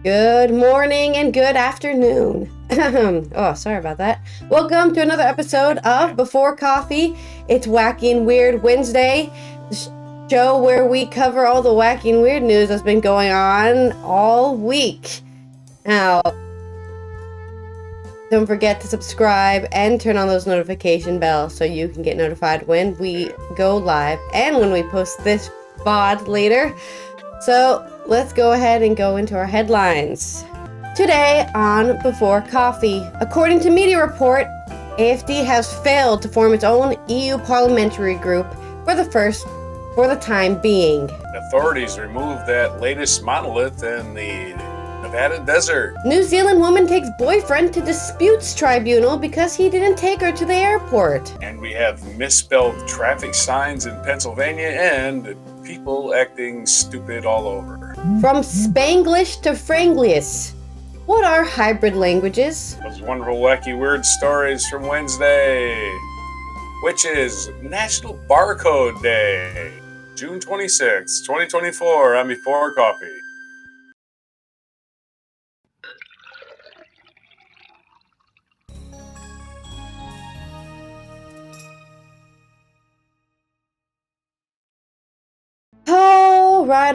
Good morning and good afternoon. Oh, sorry about that. Welcome to another episode of Before Coffee. It's Wacky and Weird Wednesday, the show where we cover all the wacky and weird news that's been going on all week. Now, don't forget to subscribe and turn on those notification bells so you can get notified when we go live and when we post this VOD later. So let's go ahead and go into our headlines. Today on Before Coffee, according to media report, AfD has failed to form its own EU Parliamentary Group for the time being. Authorities removed that latest monolith in the Nevada desert. New Zealand woman takes boyfriend to disputes tribunal because he didn't take her to the airport. And we have misspelled traffic signs in Pennsylvania and people acting stupid all over. From Spanglish to Franglish. What are hybrid languages? Those wonderful, wacky, weird stories from Wednesday, which is National Barcode Day, June 26, 2024, on Before Coffee.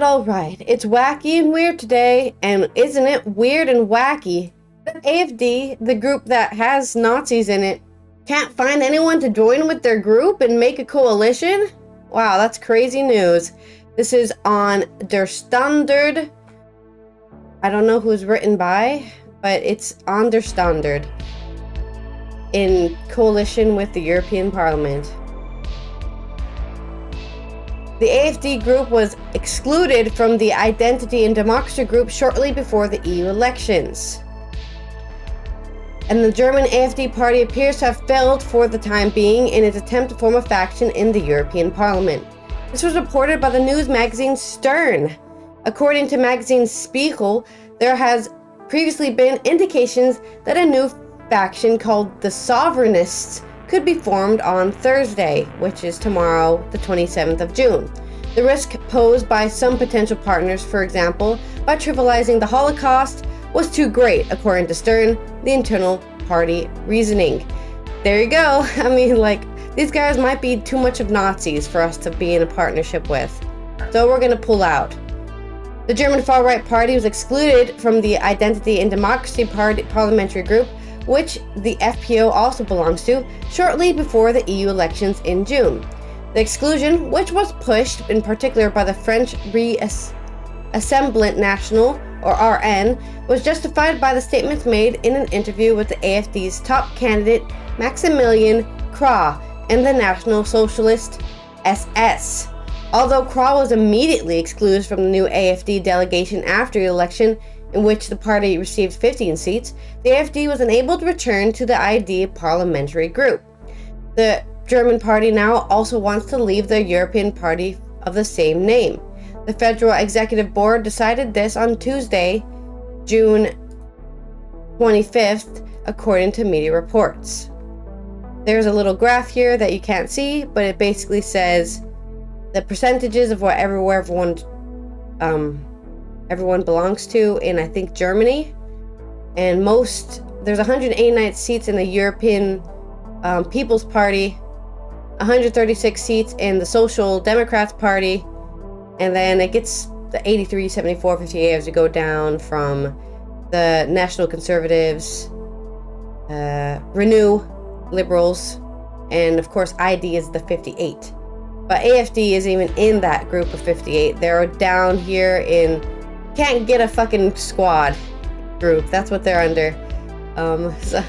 All right. It's wacky and weird today, and isn't it weird and wacky that AfD, the group that has Nazis in it, can't find anyone to join with their group and make a coalition? Wow, that's crazy news. This is on Der Standard. I don't know who's written by, but it's on Der Standard in coalition with the European Parliament. The AfD group was excluded from the Identity and Democracy group shortly before the EU elections. And the German AfD party appears to have failed for the time being in its attempt to form a faction in the European Parliament. This was reported by the news magazine Stern. According to magazine Spiegel, there has previously been indications that a new faction called the Sovereignists could be formed on Thursday, which is tomorrow, the 27th of June. The risk posed by some potential partners, for example, by trivializing the Holocaust, was too great, according to Stern, the internal party reasoning. There you go. I mean, these guys might be too much of Nazis for us to be in a partnership with. So we're gonna pull out. The German far-right party was excluded from the Identity and Democracy Parliamentary Group, which the FPO also belongs to, shortly before the EU elections in June. The exclusion, which was pushed in particular by the French Rassemblement National, or RN, was justified by the statements made in an interview with the AfD's top candidate Maximilian Krah and the National Socialist SS. Although Krah was immediately excluded from the new AfD delegation after the election, in which the party received 15 seats, the AfD was unable to return to the ID Parliamentary Group. The German party now also wants to leave the European Party of the same name. The Federal Executive Board decided this on Tuesday, June 25th, according to media reports. There's a little graph here that you can't see, but it basically says the percentages of everyone belongs to in, I think, Germany. And there's 189 seats in the European People's Party, 136 seats in the Social Democrats Party, and then it gets the 83, 74, 58 as you go down from the National Conservatives, Renew, Liberals, and of course ID is the 58. But AfD isn't even in that group of 58. They're down here in can't get a fucking squad group. That's what they're under. So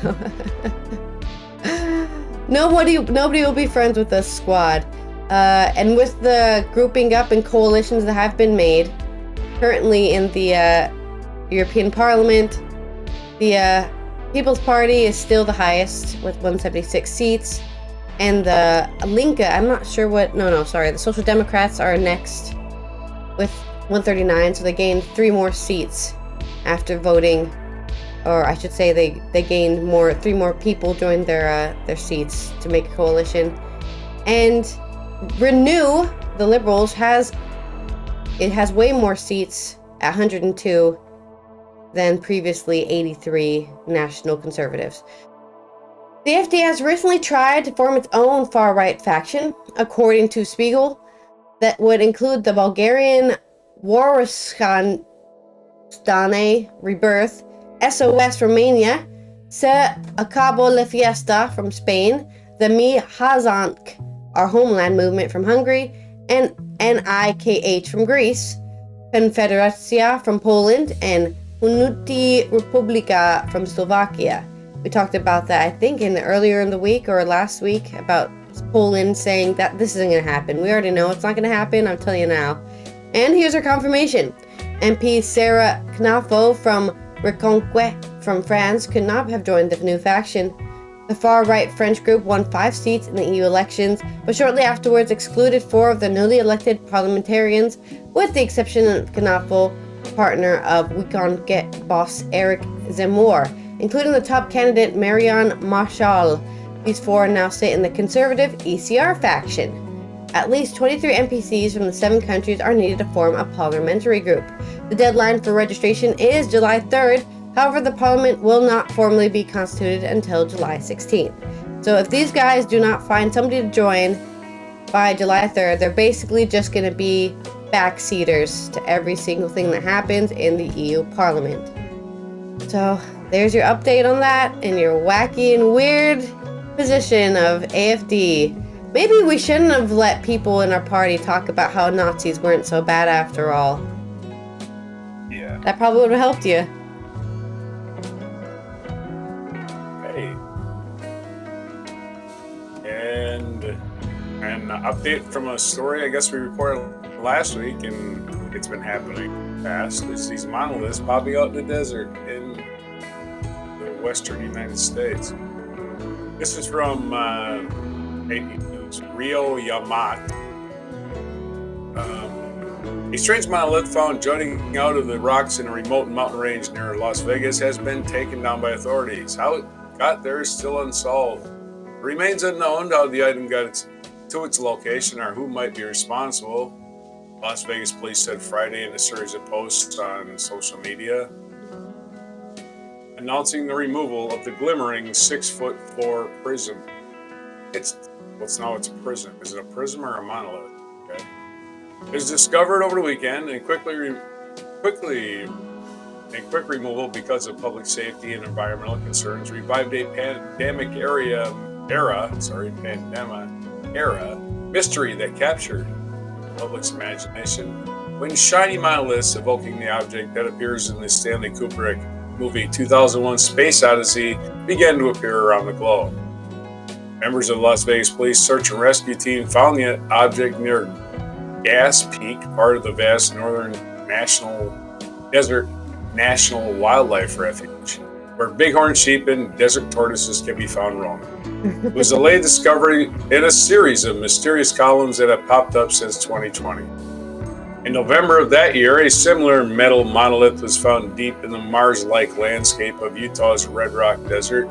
nobody will be friends with the squad. And with the grouping up and coalitions that have been made currently in the European Parliament, the People's Party is still the highest with 176 seats, and the Linke, I'm not sure the Social Democrats are next with 139, so they gained 3 more seats after voting, or I should say they gained 3 more people joined their seats to make a coalition. And Renew, the Liberals, has way more seats at 102 than previously 83 National Conservatives. The AfD has recently tried to form its own far-right faction, according to Spiegel, that would include the Bulgarian Warskane Rebirth, SOS Romania, Se Acabo la Fiesta from Spain, the Mi Hazank, our homeland movement from Hungary, and NIKH from Greece, Confederacja from Poland, and Unuti Republika from Slovakia. We talked about that, I think, earlier in the week or last week, about Poland saying that this isn't going to happen. We already know it's not going to happen, I'm telling you now. And here's our confirmation. MP Sarah Knafo from Reconquête from France could not have joined the new faction. The far-right French group won 5 seats in the EU elections, but shortly afterwards excluded 4 of the newly elected parliamentarians, with the exception of Knafo, partner of Reconquête boss Eric Zemmour, including the top candidate Marion Marshall. These 4 now sit in the conservative ECR faction. At least 23 NPCs from the 7 countries are needed to form a parliamentary group. The deadline for registration is July 3rd. However, the parliament will not formally be constituted until July 16th. So if these guys do not find somebody to join by July 3rd, they're basically just going to be backseaters to every single thing that happens in the EU Parliament. So there's your update on that and your wacky and weird position of AfD. Maybe we shouldn't have let people in our party talk about how Nazis weren't so bad after all. Yeah. That probably would have helped you. Hey. And an update from a story I guess we reported last week, and it's been happening fast. There's these monoliths popping out in the desert in the western United States. This is from Rio Yamat. A strange monolith found jutting out of the rocks in a remote mountain range near Las Vegas has been taken down by authorities. How it got there is still unsolved. It remains unknown how the item got to its location or who might be responsible. Las Vegas police said Friday in a series of posts on social media, announcing the removal of the glimmering 6'4" prism. It's a prism. Is it a prism or a monolith? Okay. It was discovered over the weekend and quick removal because of public safety and environmental concerns revived a pandemic era mystery that captured the public's imagination when shiny monoliths evoking the object that appears in the Stanley Kubrick movie 2001 Space Odyssey began to appear around the globe. Members of the Las Vegas Police Search and Rescue Team found the object near Gas Peak, part of the vast northern desert national wildlife refuge, where bighorn sheep and desert tortoises can be found roaming. It was a late discovery in a series of mysterious columns that have popped up since 2020. In November of that year, a similar metal monolith was found deep in the Mars-like landscape of Utah's Red Rock Desert.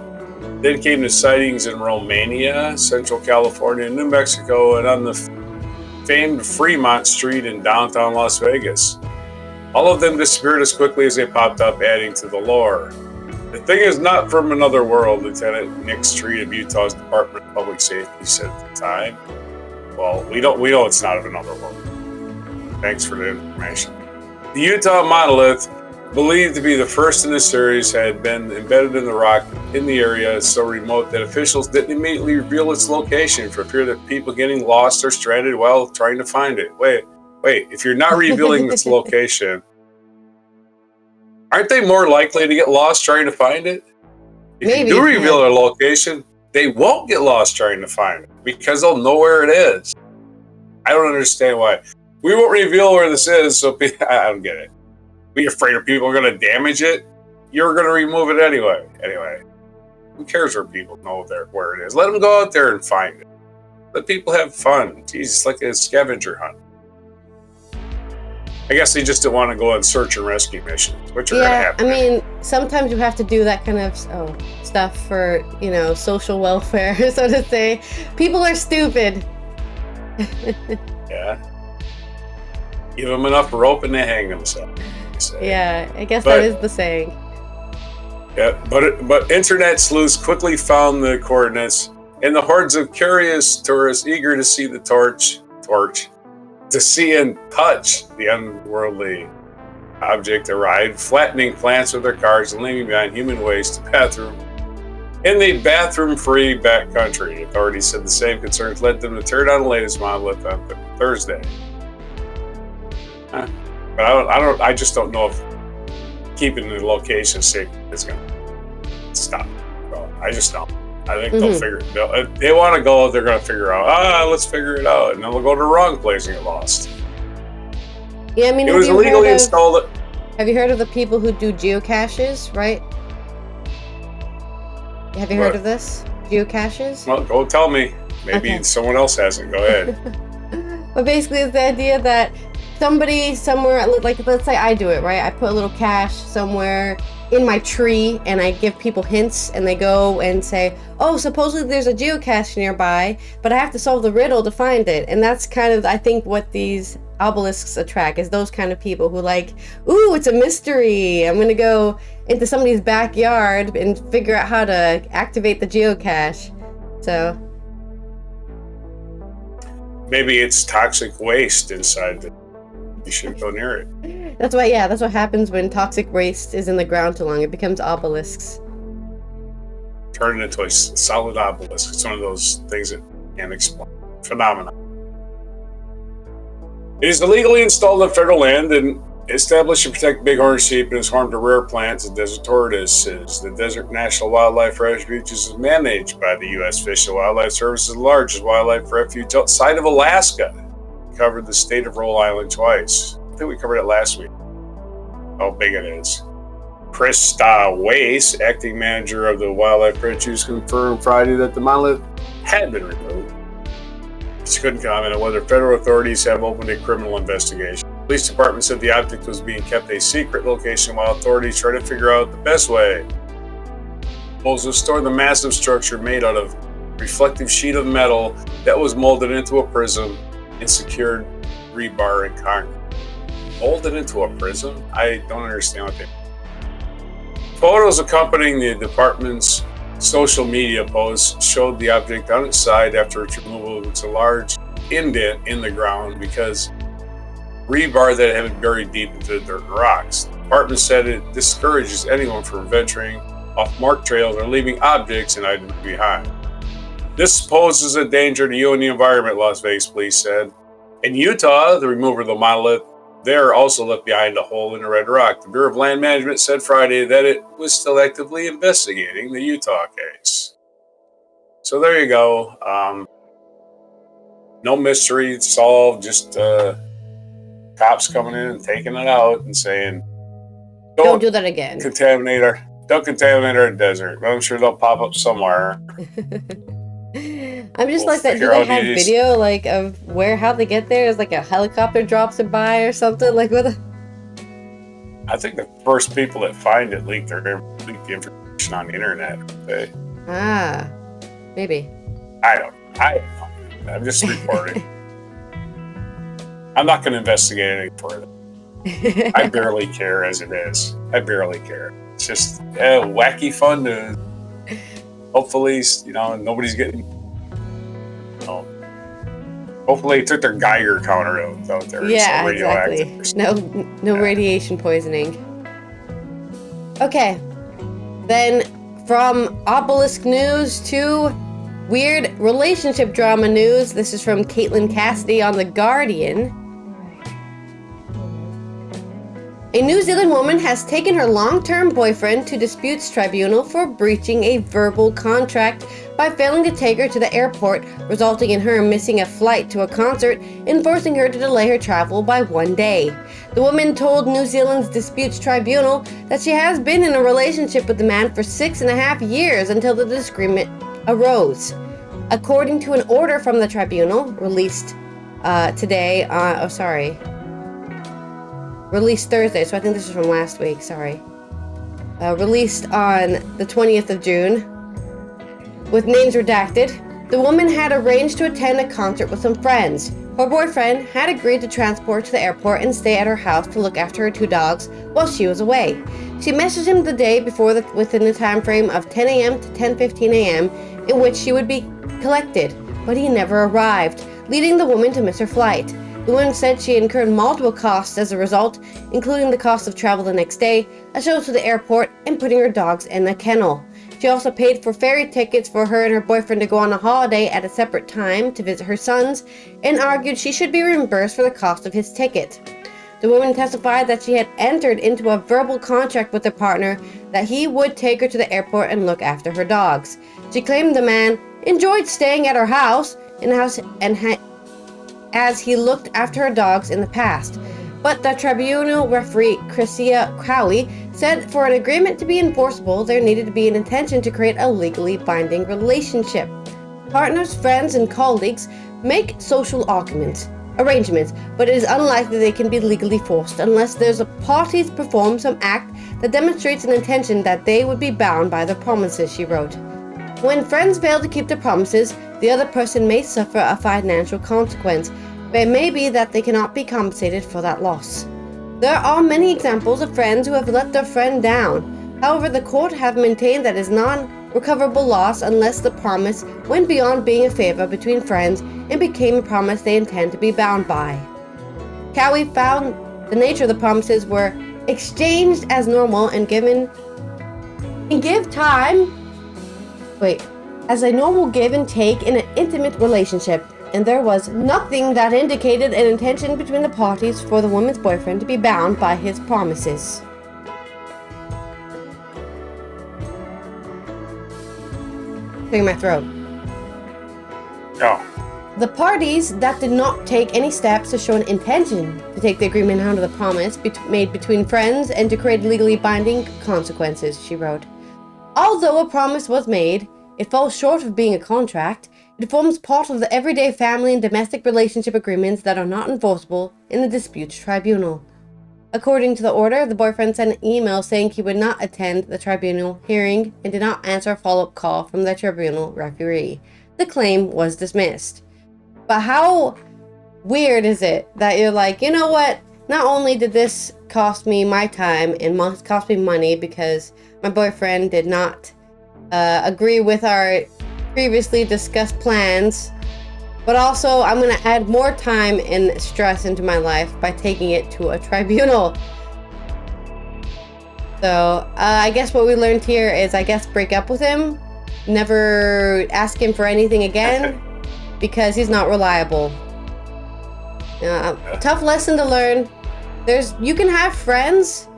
Then came the sightings in Romania, Central California, New Mexico, and on the famed Fremont Street in downtown Las Vegas. All of them disappeared as quickly as they popped up, adding to the lore. The thing is not from another world, Lieutenant Nick Street of Utah's Department of Public Safety said at the time. Well, we know it's not of another world. Thanks for the information. The Utah monolith, believed to be the first in the series, had been embedded in the rock in the area so remote that officials didn't immediately reveal its location for fear that people getting lost or stranded while trying to find it. Wait, if you're not revealing its location, aren't they more likely to get lost trying to find it? If you do reveal their location, they won't get lost trying to find it because they'll know where it is. I don't understand why. We won't reveal where this is, so I don't get it. Be afraid of people are going to damage it? You're going to remove it anyway. Anyway, who cares where people know where it is? Let them go out there and find it. Let people have fun. Jesus, like a scavenger hunt. I guess they just didn't want to go on search and rescue missions, which are going to happen. I mean, sometimes you have to do that kind of stuff for, social welfare, so to say. People are stupid. Yeah. Give them enough rope and they hang themselves. say. Yeah, I guess that is the saying. Yeah, but internet sleuths quickly found the coordinates, and the hordes of curious tourists eager to see the torch, to see and touch the unworldly object arrived, flattening plants with their cars and leaving behind human waste in the bathroom-free backcountry. Authorities said the same concerns led them to tear down the latest monolith on Thursday. But I just don't know if keeping the location secret is going to stop. Well, I just don't. I think they'll figure it out. If they want to go, they're going to figure out, let's figure it out. And then they'll go to the wrong place and get lost. Yeah, I mean, it was illegally installed. Have you heard of the people who do geocaches, right? Have you heard of this? Geocaches? Well, go tell me. Maybe someone else hasn't. Go ahead. But basically, it's the idea that somebody somewhere, like let's say I do it, right? I put a little cache somewhere in my tree and I give people hints and they go and say, oh, supposedly there's a geocache nearby, but I have to solve the riddle to find it. And that's kind of, I think, what these obelisks attract, is those kind of people who like, ooh, it's a mystery. I'm going to go into somebody's backyard and figure out how to activate the geocache. So maybe it's toxic waste inside it. You shouldn't go near it. That's what happens when toxic waste is in the ground too long. It becomes obelisks. Turn it into a solid obelisk. It's one of those things that can't explain. Phenomenon. It is illegally installed on federal land and established to protect bighorn sheep and is home to rare plants and desert tortoises. The Desert National Wildlife Refuge is managed by the U.S. Fish and Wildlife Service, the largest wildlife refuge outside of Alaska. We covered the state of Rhode Island twice. I think we covered it last week. How big it is. Krista Weiss, acting manager of the Wildlife Refuge, confirmed Friday that the monolith had been removed. She couldn't comment on whether federal authorities have opened a criminal investigation. The police department said the object was being kept a secret location while authorities try to figure out the best way to store the massive structure made out of reflective sheet of metal that was molded into a prism and secured rebar and concrete. Molded into a prism? I don't understand what they mean. Photos accompanying the department's social media posts showed the object on its side after its removal. It's a large indent in the ground because rebar that had been buried deep into the dirt and rocks. The department said it discourages anyone from venturing off marked trails or leaving objects and items behind. This poses a danger to you and the environment, Las Vegas police said. In Utah, the remover of the monolith there also left behind a hole in the red rock. The Bureau of Land Management said Friday that it was still actively investigating the Utah case. So there you go. No mystery, it's solved. Just cops coming in and taking it out and saying, "Don't do that again. Don't contaminate our desert." I'm sure they'll pop up somewhere. I'm just like that. Do they have video like of how they get there? Is like a helicopter drops it by or something? Like what? I think the first people that find it leak the information on the internet. Maybe. I'm just reporting. I'm not going to investigate any further. I barely care as it is. I barely care. It's just wacky fun news. Hopefully, nobody's getting. Hopefully, they took their Geiger counter out there. Yeah, exactly. No radiation poisoning. Okay, then from obelisk news to weird relationship drama news. This is from Caitlin Cassidy on The Guardian. A New Zealand woman has taken her long-term boyfriend to disputes tribunal for breaching a verbal contract by failing to take her to the airport, resulting in her missing a flight to a concert and forcing her to delay her travel by 1 day. The woman told New Zealand's disputes tribunal that she has been in a relationship with the man for 6.5 years until the disagreement arose. According to an order from the tribunal, released released Thursday, so I think this is from last week, released on the 20th of June, with names redacted, the woman had arranged to attend a concert with some friends. Her boyfriend had agreed to transport to the airport and stay at her house to look after her 2 dogs while she was away. She messaged him the day before within the time frame of 10 a.m. to 10:15 a.m. in which she would be collected, but he never arrived, leading the woman to miss her flight. The woman said she incurred multiple costs as a result, including the cost of travel the next day, a show to the airport, and putting her dogs in a kennel. She also paid for ferry tickets for her and her boyfriend to go on a holiday at a separate time to visit her sons, and argued she should be reimbursed for the cost of his ticket. The woman testified that she had entered into a verbal contract with her partner that he would take her to the airport and look after her dogs. She claimed the man enjoyed staying at her house as he looked after her dogs in the past. But the tribunal referee, Chrissia Crowley, said for an agreement to be enforceable, there needed to be an intention to create a legally binding relationship. Partners, friends, and colleagues make social arrangements, but it is unlikely they can be legally forced unless there's a parties perform some act that demonstrates an intention that they would be bound by their promises, she wrote. When friends fail to keep their promises, the other person may suffer a financial consequence, but it may be that they cannot be compensated for that loss. There are many examples of friends who have let their friend down. However, the court have maintained that it is non-recoverable loss unless the promise went beyond being a favor between friends and became a promise they intend to be bound by. Cowie found the nature of the promises were exchanged as normal and as a normal give and take in an intimate relationship, and there was nothing that indicated an intention between the parties for the woman's boyfriend to be bound by his promises. Clear my throat. Oh. The parties that did not take any steps to show an intention to take the agreement out of the promise made between friends and to create legally binding consequences, she wrote. Although a promise was made, it falls short of being a contract. It forms part of the everyday family and domestic relationship agreements that are not enforceable in the disputes tribunal. According to the order, the boyfriend sent an email saying he would not attend the tribunal hearing and did not answer a follow-up call from the tribunal referee. The claim was dismissed. But how weird is it that you're like, you know what? Not only did this cost me my time and cost me money because my boyfriend did not agree with our previously discussed plans, but also I'm going to add more time and stress into my life by taking it to a tribunal. So I guess what we learned here is break up with him. Never ask him for anything again because he's not reliable. Tough lesson to learn. You can have friends,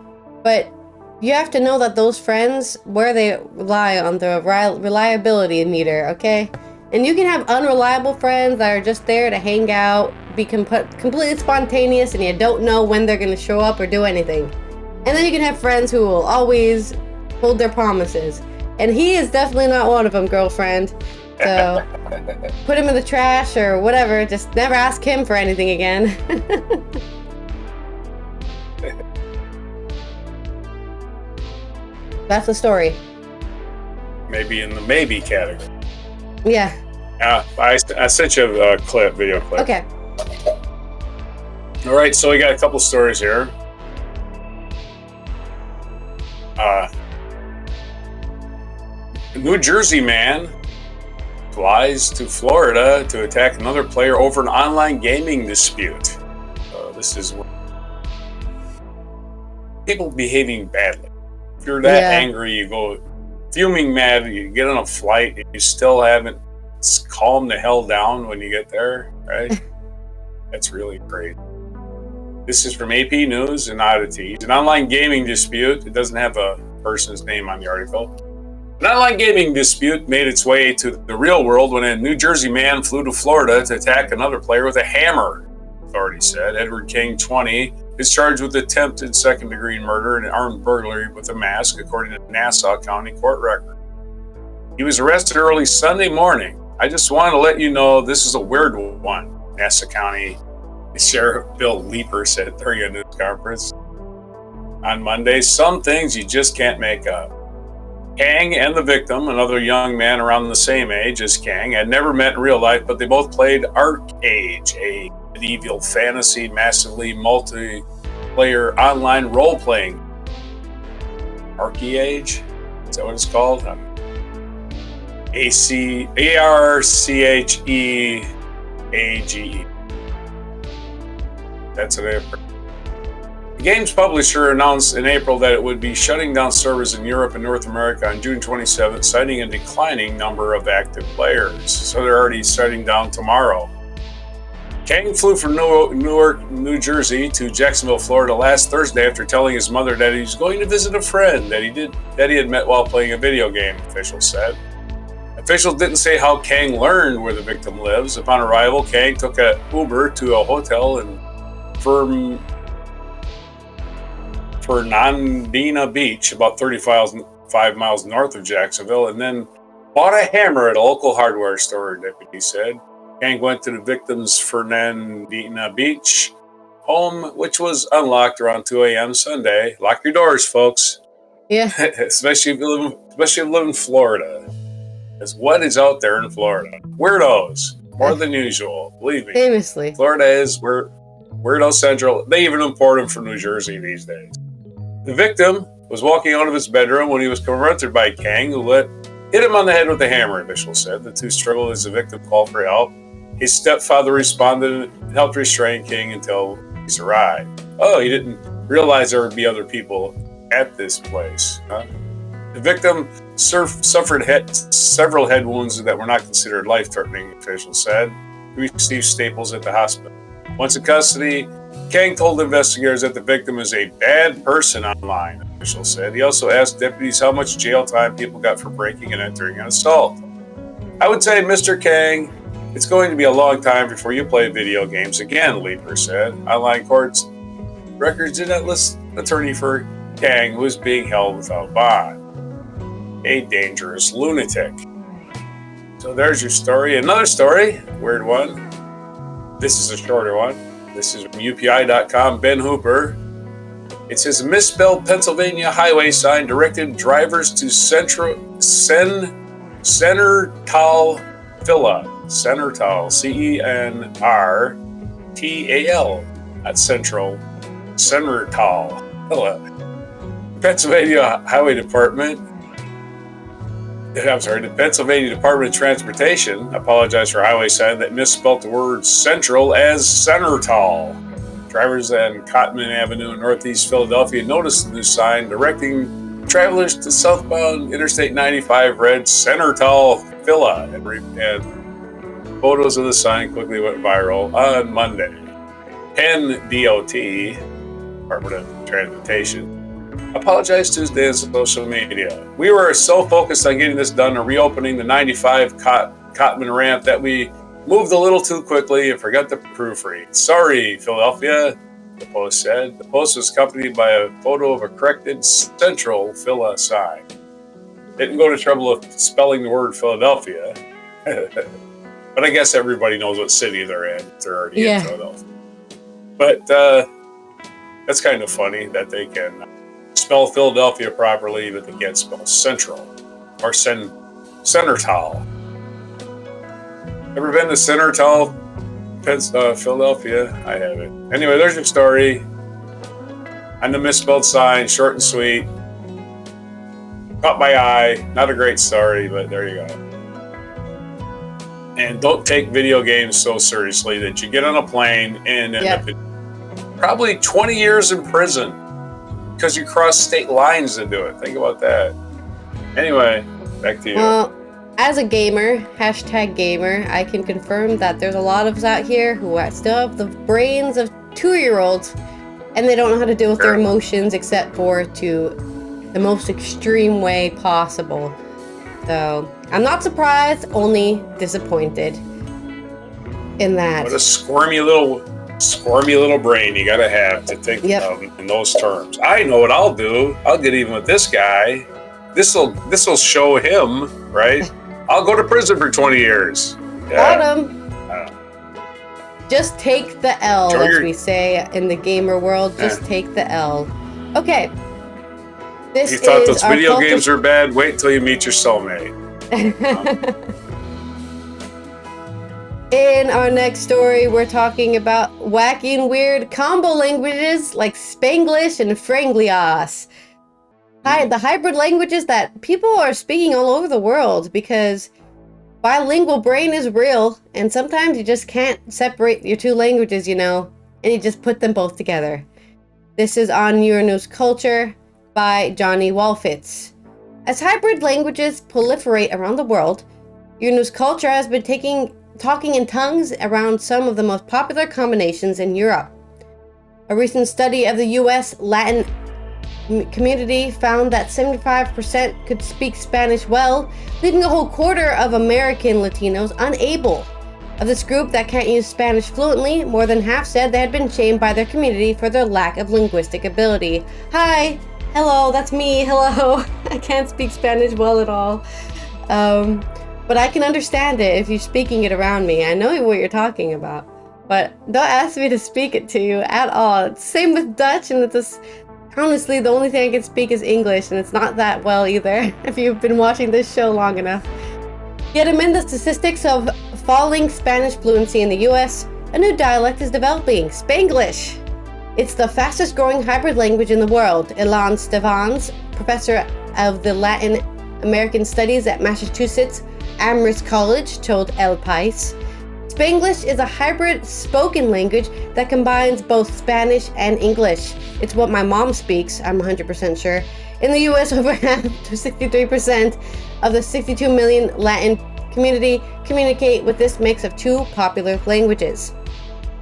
but you have to know that those friends, where they rely on the reliability meter, okay? And you can have unreliable friends that are just there to hang out, be completely spontaneous, and you don't know when they're going to show up or do anything. And then you can have friends who will always hold their promises. And he is definitely not one of them, girlfriend. So put him in the trash or whatever. Just never ask him for anything again. That's the story. Maybe in the maybe category. Yeah. I sent you a video clip. Okay. All right, so we got a couple stories here. A New Jersey man flies to Florida to attack another player over an online gaming dispute. This is people behaving badly. If you're that angry, you go fuming mad, you get on a flight, and you still haven't calmed the hell down when you get there, right? That's really great. This is from AP News and Oddities. An online gaming dispute, it doesn't have a person's name on the article. An online gaming dispute made its way to the real world when a New Jersey man flew to Florida to attack another player with a hammer, authorities said. Edward King, 20, is charged with attempted second-degree murder and armed burglary with a mask, according to Nassau County court record. He was arrested early Sunday morning. I just wanted to let you know this is a weird one, Nassau County Sheriff Bill Leeper said during a news conference on Monday. Some things you just can't make up. Kang and the victim, another young man around the same age as Kang, had never met in real life, but they both played Arcade, a medieval fantasy, massively multiplayer online role-playing. Archeage? Is that what it's called? ARCHEAGE. That's an. The game's publisher announced in April that it would be shutting down servers in Europe and North America on June 27th, citing a declining number of active players. So they're already shutting down tomorrow. Kang flew from Newark, New Jersey to Jacksonville, Florida last Thursday after telling his mother that he was going to visit a friend that he had met while playing a video game, officials said. Officials didn't say how Kang learned where the victim lives. Upon arrival, Kang took an Uber to a hotel in Fernandina Beach, about 35 miles north of Jacksonville, and then bought a hammer at a local hardware store, deputies said. Kang went to the victim's Fernandina Beach home, which was unlocked around 2 a.m. Sunday. Lock your doors, folks. Yeah. especially if you live in Florida. Because what is out there in Florida? Weirdos. More than usual. Believe me. Famously. Florida is weirdo central. They even import them from New Jersey these days. The victim was walking out of his bedroom when he was confronted by Kang, who hit him on the head with a hammer, officials said. The two struggled as the victim called for help. His stepfather responded and helped restrain King until police arrived. Oh, he didn't realize there would be other people at this place. Huh? The victim suffered several head wounds that were not considered life-threatening, officials said. He received staples at the hospital. Once in custody, Kang told investigators that the victim is a bad person online, officials said. He also asked deputies how much jail time people got for breaking and entering an assault. I would say, Mr. Kang, it's going to be a long time before you play video games again, Leeper said. Online courts records did not list an attorney for Kang, who was being held without bond. A dangerous lunatic. So there's your story. Another story, weird one. This is a shorter one. This is from UPI.com, Ben Hooper. It says, misspelled Pennsylvania highway sign directed drivers to Centertal Villa. Centertal, Cenrtal, not Central. Centertal Villa. Pennsylvania Highway Department. The Pennsylvania Department of Transportation apologized for a highway sign that misspelled the word central as Centertal. Drivers on Cotman Avenue in Northeast Philadelphia noticed the new sign directing travelers to southbound Interstate 95 read Centertal Villa, and photos of the sign quickly went viral on Monday. Penn DOT, Department of Transportation, apologized Tuesday on social media. We were so focused on getting this done and reopening the 95 Cotman ramp that we moved a little too quickly and forgot to proofread. Sorry, Philadelphia, the Post said. The post was accompanied by a photo of a corrected Central Villa sign. Didn't go to trouble of spelling the word Philadelphia. But I guess everybody knows what city they're in if they're already in Philadelphia. But that's kind of funny that they can spell Philadelphia properly, but they can't spell Central or Centertal. Ever been to Centertal, Philadelphia? I haven't. Anyway, there's your story. On the misspelled sign, short and sweet. Caught my eye. Not a great story, but there you go. And don't take video games so seriously that you get on a plane and end up in probably 20 years in prison because you cross state lines to do it. Think about that. Anyway, back to you. Well, as a gamer, #gamer, I can confirm that there's a lot of us out here who still have the brains of 2-year-olds and they don't know how to deal with their emotions except for to the most extreme way possible. So I'm not surprised, only disappointed in that. What a squirmy little brain you gotta have to think of in those terms. I know what I'll do. I'll get even with this guy. This'll show him, right? I'll go to prison for 20 years. Got him. Just take the L, as we say in the gamer world. Just take the L. Okay. You thought those video games were bad? Wait until you meet your soulmate. In our next story, we're talking about wacky and weird combo languages like Spanglish and Franglias. The hybrid languages that people are speaking all over the world because bilingual brain is real, and sometimes you just can't separate your two languages, and you just put them both together. This is on Euronews Culture by Johnny Walfitz. As hybrid languages proliferate around the world, Euronews Culture has been talking in tongues around some of the most popular combinations in Europe. A recent study of the US Latin community found that 75% could speak Spanish well, leaving a whole quarter of American Latinos unable. Of this group that can't use Spanish fluently, more than half said they had been shamed by their community for their lack of linguistic ability. Hi, hello, that's me, hello. I can't speak Spanish well at all. But I can understand it if you're speaking it around me. I know what you're talking about. But don't ask me to speak it to you at all. It's same with Dutch, and honestly, the only thing I can speak is English, and it's not that well either, if you've been watching this show long enough. Yet amid the statistics of falling Spanish fluency in the US, a new dialect is developing, Spanglish. It's the fastest growing hybrid language in the world. Ilan Stevans, professor of the Latin American Studies at Massachusetts Amherst College, told El País. Spanglish is a hybrid spoken language that combines both Spanish and English. It's what my mom speaks, I'm 100% sure. In the US, over half to 63% of the 62 million Latin community communicate with this mix of two popular languages.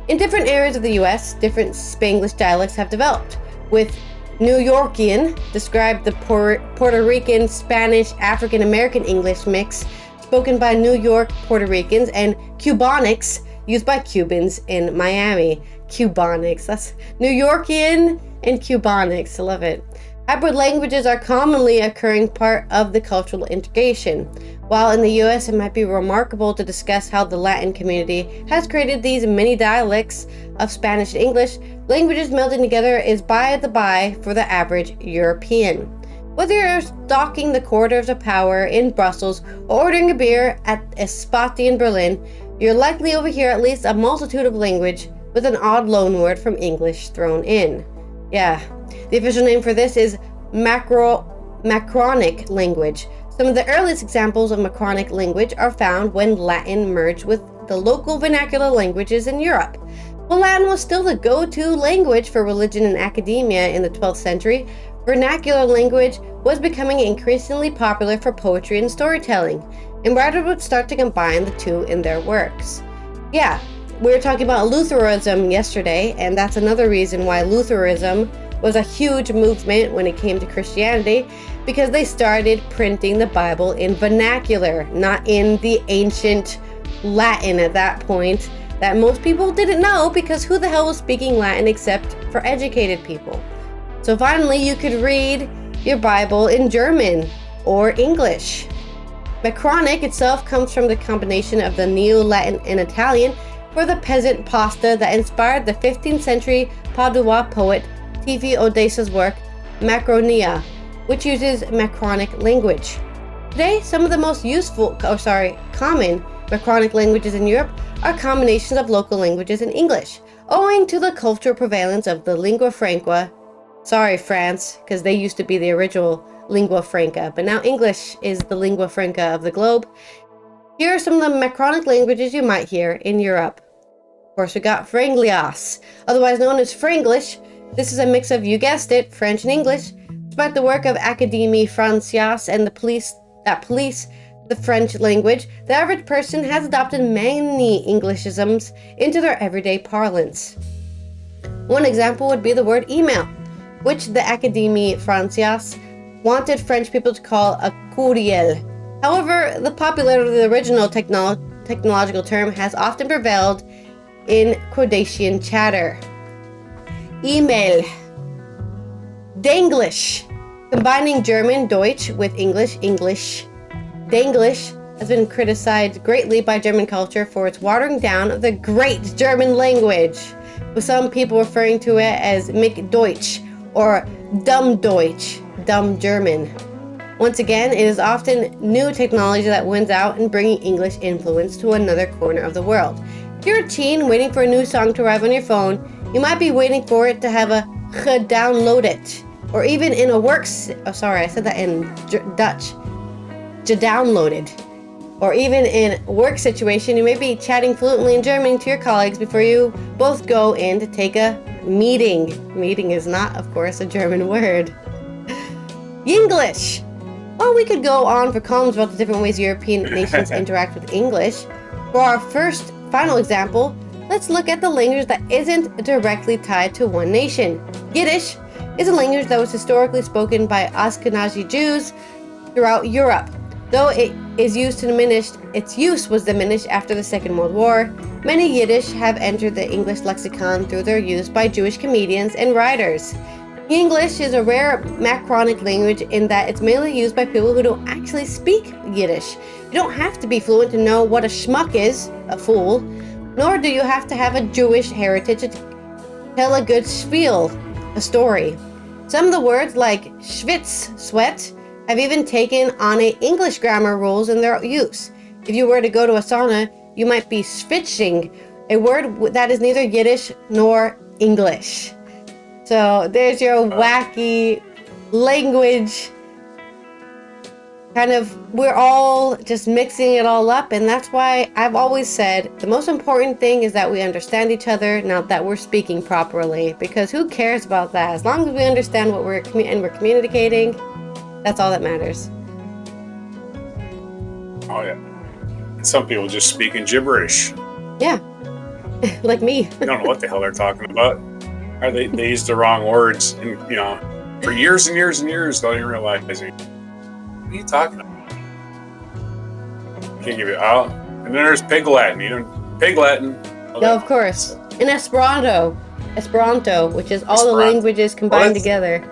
In different areas of the US, different Spanglish dialects have developed, with New Yorkian, described the Puerto Rican, Spanish, African American English mix, spoken by New York Puerto Ricans, and Cubonics, used by Cubans in Miami. Cubonics, that's New Yorkian and Cubonics, I love it. Hybrid languages are commonly occurring part of the cultural integration. While in the US it might be remarkable to discuss how the Latin community has created these many dialects of Spanish and English, languages melding together is by the by for the average European. Whether you're stalking the corridors of power in Brussels or ordering a beer at a spotty in Berlin, you'll likely overhear at least a multitude of language with an odd loanword from English thrown in. Yeah, the official name for this is Macronic language. Some of the earliest examples of Macronic language are found when Latin merged with the local vernacular languages in Europe. While Latin was still the go-to language for religion and academia in the 12th century, vernacular language was becoming increasingly popular for poetry and storytelling, and writers would start to combine the two in their works. Yeah, we were talking about Lutheranism yesterday, and that's another reason why Lutheranism was a huge movement when it came to Christianity, because they started printing the Bible in vernacular, not in the ancient Latin at that point, that most people didn't know, because who the hell was speaking Latin except for educated people? So finally, you could read your Bible in German or English. Macronic itself comes from the combination of the Neo-Latin and Italian for the peasant pasta that inspired the 15th century Padua poet T.V. Odesa's work, Macronia, which uses Macronic language. Today, some of the most common Macronic languages in Europe are combinations of local languages and English, owing to the cultural prevalence of the lingua franca. Sorry, France, because they used to be the original lingua franca, but now English is the lingua franca of the globe. Here are some of the Macronic languages you might hear in Europe. Of course, we got Franglias, otherwise known as Franglish. This is a mix of, you guessed it, French and English. Despite the work of Académie Française and the police the French language, the average person has adopted many Englishisms into their everyday parlance. One example would be the word email, which the Académie Française wanted French people to call a courriel. However, the popularity of the original technological term has often prevailed in Croatian chatter. Email. Danglish. Combining German, Deutsch, with English, English. Danglish has been criticized greatly by German culture for its watering down of the great German language, with some people referring to it as Mick Deutsch or Dumb Deutsch, dumb German. Once again, it is often new technology that wins out in bringing English influence to another corner of the world. If you're a teen waiting for a new song to arrive on your phone, you might be waiting for it to have a gedownload it. Or even in a I said that in Dutch. Gedownloaded. Or even in a work situation, you may be chatting fluently in German to your colleagues before you both go in to take a meeting. Meeting is not, of course, a German word. Yinglish. Well, we could go on for columns about the different ways European nations interact with English. For our final example, let's look at the language that isn't directly tied to one nation. Yiddish is a language that was historically spoken by Ashkenazi Jews throughout Europe. Though its use was diminished after the Second World War, many Yiddish have entered the English lexicon through their use by Jewish comedians and writers. English is a rare macronic language in that it's mainly used by people who don't actually speak Yiddish. You don't have to be fluent to know what a schmuck is, a fool, nor do you have to have a Jewish heritage to tell a good spiel, a story. Some of the words like schwitz, sweat, have even taken on English grammar rules in their use. If you were to go to a sauna, you might be schwitzing, a word that is neither Yiddish nor English. So there's your wacky language. We're all just mixing it all up, and that's why I've always said the most important thing is that we understand each other, not that we're speaking properly, because who cares about that? As long as we understand what we're communicating, that's all that matters. Oh yeah. And some people just speak in gibberish. Yeah. Like me. They don't know what the hell they're talking about. Or they use the wrong words, and for years and years and years, don't even realize it. What are you talking about? Can't give it out. And then there's Pig Latin. Pig Latin. No, of course. And Esperanto, which is all the languages combined together.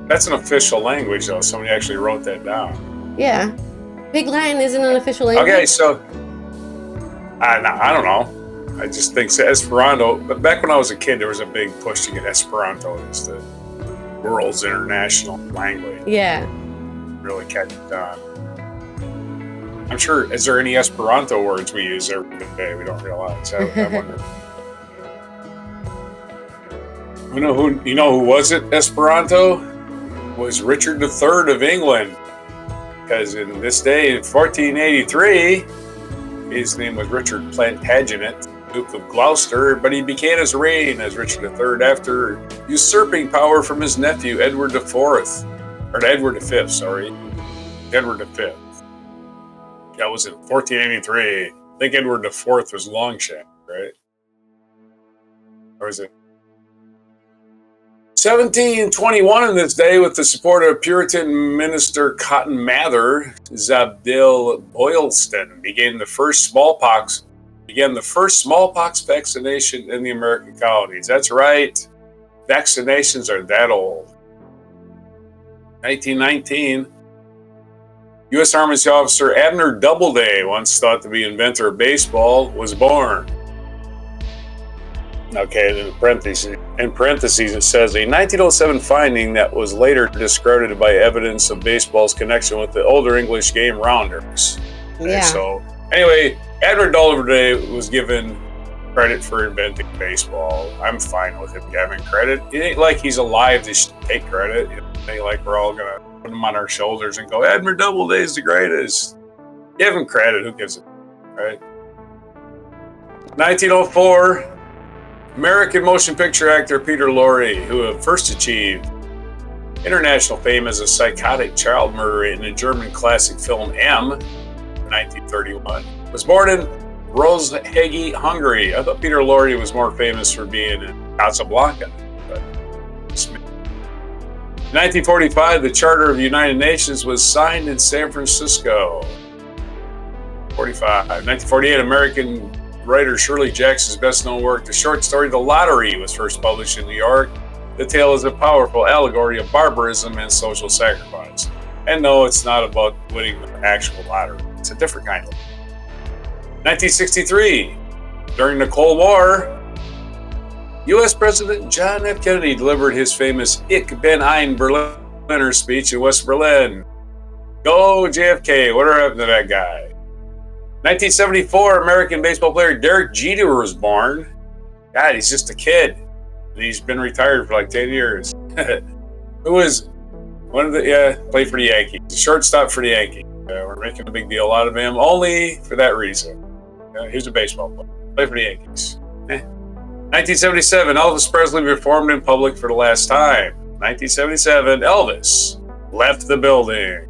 That's an official language, though. Somebody actually wrote that down. Yeah. Pig Latin isn't an official language. Okay, so I don't know. I just think Esperanto. But back when I was a kid, there was a big push to get Esperanto as the world's international language. Yeah. Really catch it on. I'm sure. Is there any Esperanto words we use every day we don't realize? I wonder. You know who was it? Esperanto was Richard III of England, because in this day in 1483, his name was Richard Plantagenet, Duke of Gloucester, but he began his reign as Richard III after usurping power from his nephew Edward V. Edward V. That was in 1483. I think Edward IV was Longshank, right? Or was it 1721 in this day, with the support of Puritan minister Cotton Mather, Zabdiel Boylston began the first smallpox vaccination in the American colonies. That's right. Vaccinations are that old. 1919, U.S. Army officer Abner Doubleday, once thought to be inventor of baseball, was born. Okay, in parentheses, it says a 1907 finding that was later discredited by evidence of baseball's connection with the older English game rounders. Yeah. So, anyway, Abner Doubleday was given credit for inventing baseball. I'm fine with him having credit. It ain't like he's alive to take credit. It ain't like we're all going to put him on our shoulders and go, Abner Doubleday's the greatest. Give him credit. Who gives it? Right? 1904. American motion picture actor Peter Lorre, who had first achieved international fame as a psychotic child murderer in the German classic film M, 1931, was born in Rozsegi, Hungary. I thought Peter Lorre was more famous for being in Casablanca. But 1945, the Charter of the United Nations was signed in San Francisco. 1948, American writer Shirley Jackson's best-known work, the short story The Lottery, was first published in New York. The tale is a powerful allegory of barbarism and social sacrifice. And no, it's not about winning the actual lottery. It's a different kind of. 1963, during the Cold War, U.S. President John F. Kennedy delivered his famous Ich bin ein Berliner speech in West Berlin. Go JFK. Whatever happened to that guy? 1974, American baseball player Derek Jeter was born. God, he's just a kid. He's been retired for like 10 years. Who was one of the, played for the Yankees. The shortstop for the Yankees. We're making a big deal out of him only for that reason. He's a baseball player. Played for the Yankees. 1977, Elvis Presley performed in public for the last time. 1977, Elvis left the building.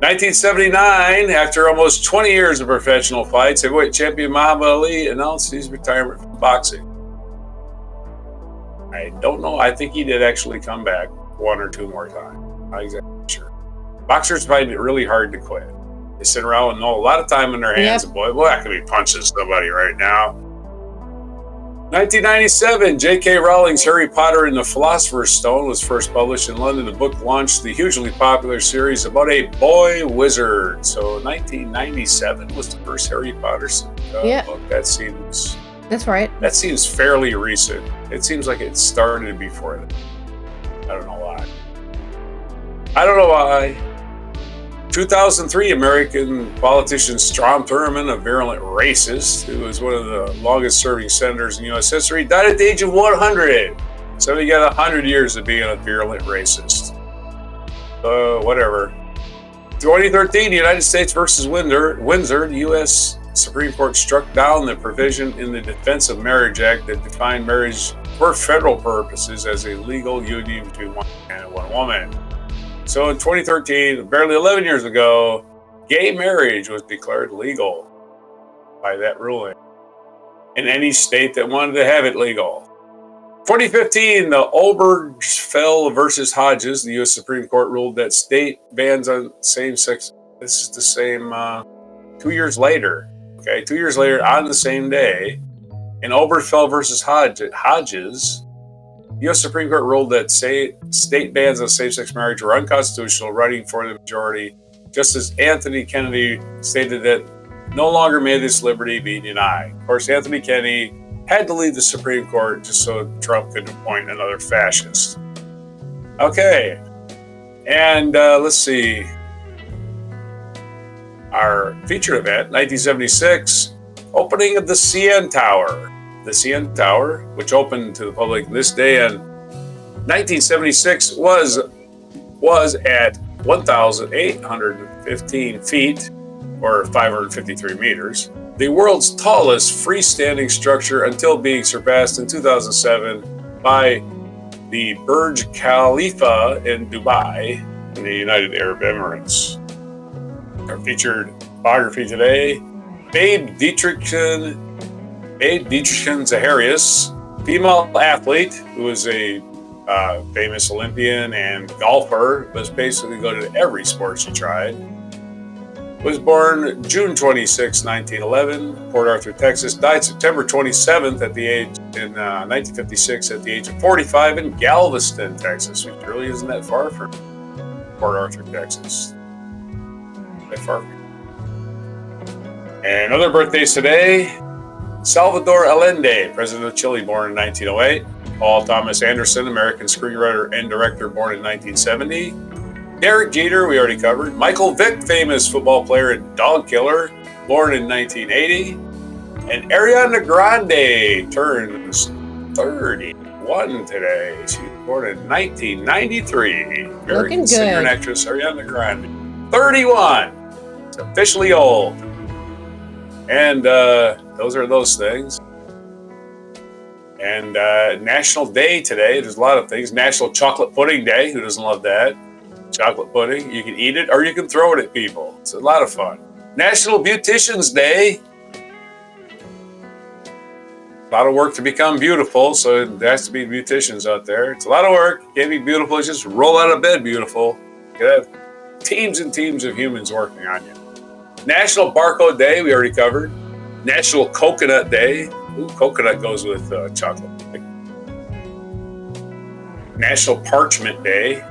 1979, after almost 20 years of professional fights, heavyweight champion Muhammad Ali announced his retirement from boxing. I don't know. I think he did actually come back one or two more times. Not exactly sure. Boxers find it really hard to quit. They sit around with a lot of time in their hands. Yep. And boy, I could be punching somebody right now. 1997, J.K. Rowling's Harry Potter and the Philosopher's Stone was first published in London. The book launched the hugely popular series about a boy wizard. So 1997 was the first Harry Potter book. That's right. That seems fairly recent. It seems like it started before that. I don't know why. 2003, American politician Strom Thurmond, a virulent racist who was one of the longest-serving senators in U.S. history, died at the age of 100. So he got 100 years of being a virulent racist. Whatever. 2013, United States versus Windsor, the U.S. Supreme Court struck down the provision in the Defense of Marriage Act that defined marriage for federal purposes as a legal union between one man and one woman. So in 2013, barely 11 years ago, gay marriage was declared legal by that ruling in any state that wanted to have it legal. 2015, the Obergefell versus Hodges, the U.S. Supreme Court ruled that state bans on same-sex. This is the same 2 years later. Okay, 2 years later, on the same day, in Obergefell versus Hodges, the U.S. Supreme Court ruled that state bans on same-sex marriage were unconstitutional, writing for the majority. Justice Anthony Kennedy stated that no longer may this liberty be denied. Of course, Anthony Kennedy had to leave the Supreme Court just so Trump could appoint another fascist. Okay, and let's see. Our featured event, 1976, opening of the CN Tower. The CN Tower, which opened to the public this day in 1976, was at 1,815 feet, or 553 meters, the world's tallest freestanding structure until being surpassed in 2007 by the Burj Khalifa in Dubai, in the United Arab Emirates. Our featured biography today, Babe Dietrichson Zaharias, female athlete who was a famous Olympian and golfer, was basically go to every sport she tried. Was born June 26, 1911, Port Arthur, Texas. Died September 27th in 1956 at the age of 45 in Galveston, Texas, which really isn't that far from Port Arthur, Texas. That far. And other birthdays today. Salvador Allende, president of Chile, born in 1908. Paul Thomas Anderson, American screenwriter and director, born in 1970. Derek Jeter, we already covered. Michael Vick, famous football player and dog killer, born in 1980. And Ariana Grande turns 31 today. She was born in 1993. American singer and actress Ariana Grande. 31. It's officially old. And those are those things. And National Day today, there's a lot of things. National Chocolate Pudding Day. Who doesn't love that? Chocolate pudding. You can eat it or you can throw it at people. It's a lot of fun. National Beautician's Day. A lot of work to become beautiful, so there has to be beauticians out there. It's a lot of work. You can't be beautiful. Just roll out of bed beautiful. You have teams and teams of humans working on you. National Barcode Day, we already covered. National Coconut Day. Ooh, coconut goes with chocolate. National Parchment Day.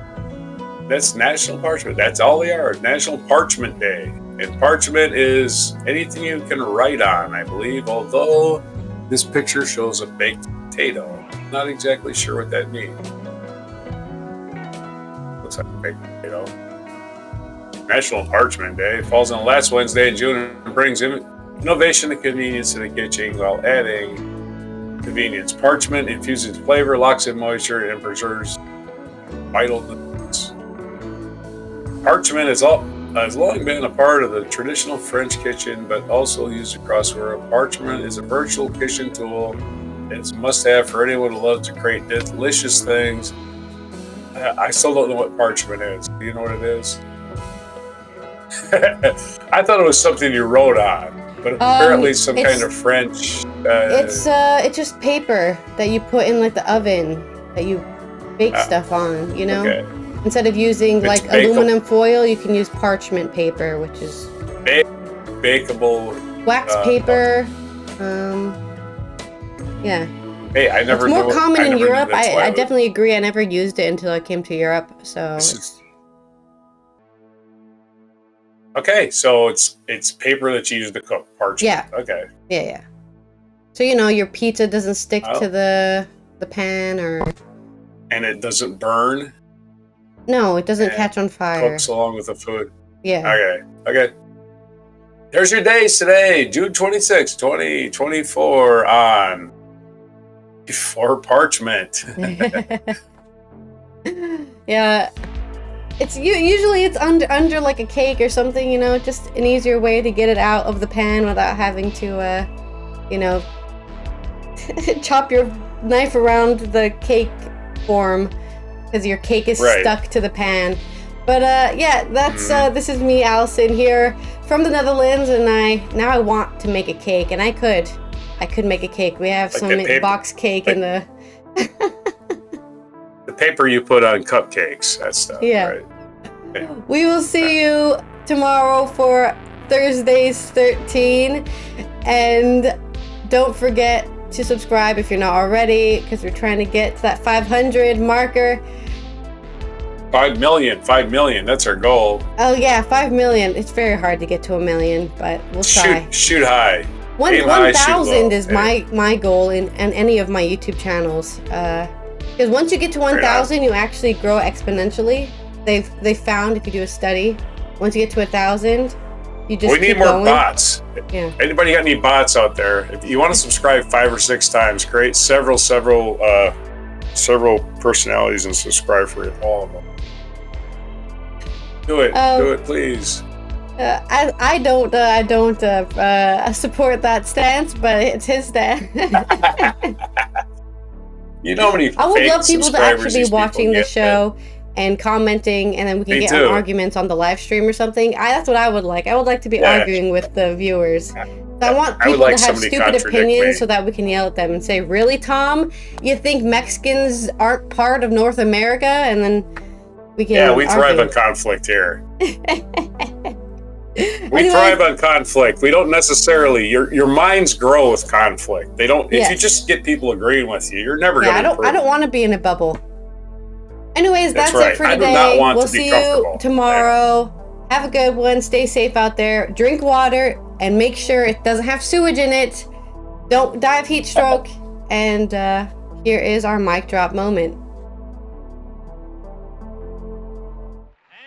That's National Parchment. That's all they are. National Parchment Day. And parchment is anything you can write on, I believe, although this picture shows a baked potato. Not exactly sure what that means. Looks like a baked potato. National Parchment Day. Falls on the last Wednesday in June and brings innovation and convenience to the kitchen while adding convenience. Parchment infuses flavor, locks in moisture, and preserves vital nutrients. Parchment has long been a part of the traditional French kitchen, but also used across the world. Parchment is a virtual kitchen tool. It's a must-have for anyone who loves to create delicious things. I still don't know what parchment is. Do you know what it is? I thought it was something you wrote on, but apparently some kind of French. It's just paper that you put in like the oven that you bake stuff on. You know, okay. Instead of using It's like aluminum foil, you can use parchment paper, which is bakeable wax paper. Yeah. Hey, I never. It's more common in Europe. I would... definitely agree. I never used it until I came to Europe. So. Okay, so it's paper that you use to cook parchment. Yeah. Okay. Yeah. So your pizza doesn't stick to the pan or. And it doesn't burn. No, it doesn't catch on fire. Cooks along with the food. Yeah. Okay. There's your days today, June 26, 2024 on Before Parchment. Yeah. It's usually it's under like a cake or something, just an easier way to get it out of the pan without having to chop your knife around the cake form because your cake is stuck to the pan. But that's this is me, Allison, here from the Netherlands, and I want to make a cake, and I could make a cake. We have like some box cake in the the paper you put on cupcakes, that stuff. Yeah. Right? Okay. We will see you tomorrow for Thursday's 13, and don't forget to subscribe if you're not already, because we're trying to get to that 500 marker. 5 million, that's our goal. Oh yeah, 5 million. It's very hard to get to 1 million, but we'll try. Shoot high. 1,000 is my goal in any of my YouTube channels. Because once you get to 1,000, you actually grow exponentially. They found, if you do a study, once you get to 1,000, you just we need more bots. Yeah. Anybody got any bots out there? If you want to subscribe 5 or 6 times, create several personalities and subscribe for all of them. Do it, please. I don't support that stance, but it's his stance. You know how many I would love people to subscribers actually be watching the show and commenting, and then we can get in arguments on the live stream or something. That's what I would like. I would like to be arguing with the viewers. So I want people to have stupid opinions so that we can yell at them and say, "Really, Tom? You think Mexicans aren't part of North America?" And then we can we thrive on conflict here. We thrive on conflict. We don't necessarily. Your minds grow with conflict. They don't. If you just get people agreeing with you, you're never going to improve. I don't want to be in a bubble. Anyways, that's it for today. I do not want we'll to be see comfortable. You tomorrow. Have a good one. Stay safe out there. Drink water and make sure it doesn't have sewage in it. Don't die of heat stroke. And here is our mic drop moment.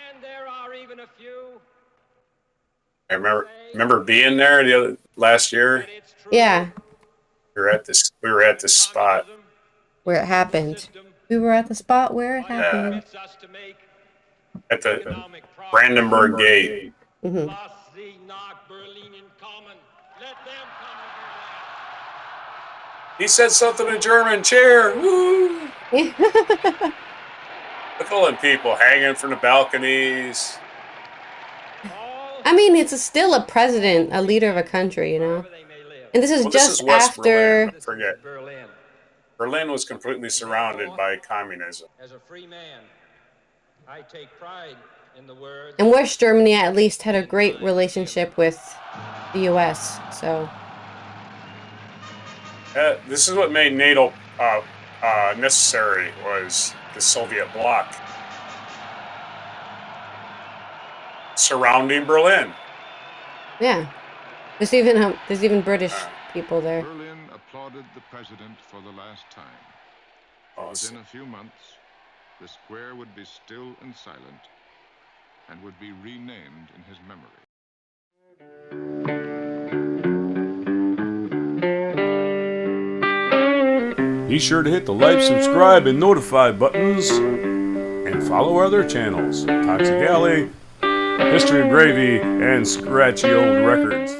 And there are even a few. I remember being there last year. Yeah. We were at this spot where it happened. We were at the spot where it happened. At the Brandenburg Gate. Mm-hmm. He said something in German. Cheer! Woo! Pulling people hanging from the balconies. I mean, it's still a president, a leader of a country, And this is just after. Berlin. Don't forget. Berlin was completely surrounded by communism. As a free man, I take pride in the words. And West Germany at least had a great relationship with the U.S. So. This is what made NATO necessary, was the Soviet bloc surrounding Berlin. Yeah, there's even British people there. Berlin applauded the president for the last time. Awesome. Within a few months, the square would be still and silent, and would be renamed in his memory. Be sure to hit the like, subscribe, and notify buttons, and follow our other channels, Toxic Alley, History of Gravy, and Scratchy Old Records.